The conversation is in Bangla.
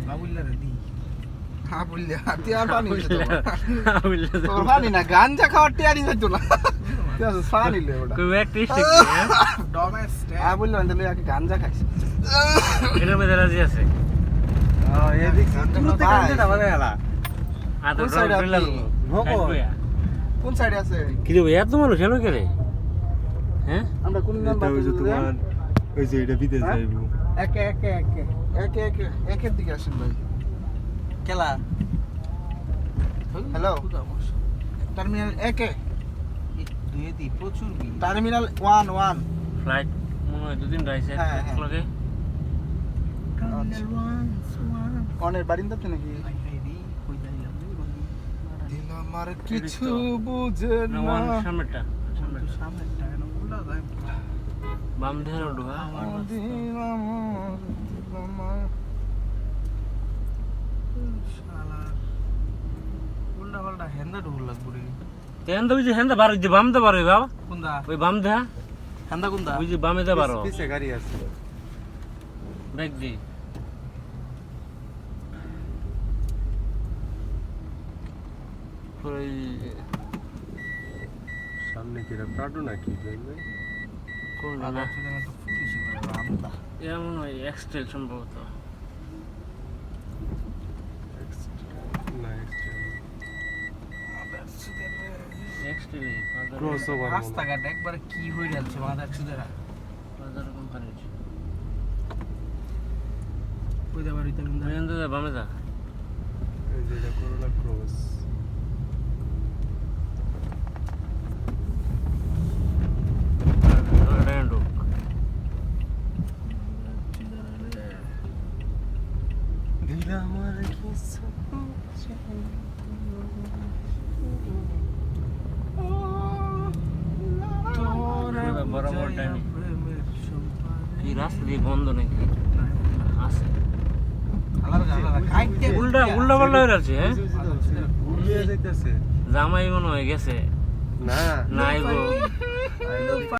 বাবুল্লারে দি হ্যাঁ বললে তুই আর পানি তোর পানি না গাঞ্জা খাওয়ার টিয়ারি যাইতো না তুই আসলে পানি লে ওটা কই এক টেস্ট ডোমেস্টিক হ্যাঁ বললে মানে আগে গাঞ্জা খাইছি এর মধ্যে রাজি আছে এদিক তুলতে কান্দে না মানে এলা আর তো কোন side এ ড্রিল আপনি? কোন সাইডে আছে কি রে এত মানুষ কেন করে হ্যাঁ আমরা কোন নাম্বার ওই যে এটা বিদেশ যাইবো একে একে একে একে একে একের দিকে আসেন ভাই কেলা হ্যালো টার্মিনাল একে দুয়ে দি প্রচুর বি টার্মিনাল 1 ফ্লাইট মনে হয় দুদিন রাইছে হ্যাঁ, হ্যাঁ। লগে অনের বারিন্দাতে নাকি হাই হাই রে কই যাইলাম রে বলি দিল আমার কিছু তো। বুঝে না না ওয়ান সামনেটা সামনে টাইম উল্লা যায় বাম ধারে উঠবা দিল আমার শালা উল্টা পাল্টা হেন্দা ঢুল লাগবো রে তেন তো বুঝি হেন্দা বার যে বাম দে পারো বাবা কোনদা ওই বাম দে হেন্দা কোনদা বুঝি বামে দে পারো পিছে গাড়ি আছে ব্রেক দি ওই সামনে কি প্রাডো নাকি যাইবে কোন না আগে তো তো পুলিশ করে আমদা এমন হয় এক্সটেল সম্ভবত না এক্সটেল ক্রসওভার রাস্তাঘাট একবারে কি হয়ে যাচ্ছে মাথা একসাথে বাজার কোম্পানি কই যাবার হইতে কোনদা হেন্দা দে বামে দা এই যে এটা করোনা ক্রস র্যান্ডো দিল আমার কিছু বরাবর টাইম কি রাস্তা দিয়ে বন্ধ নাকি আছে উল্টা উল্টা পাল্টা হয়ে আছে হ্যাঁ উড়িয়ে যাইতেছে জামাই মনে হয় গেছে না না আইবো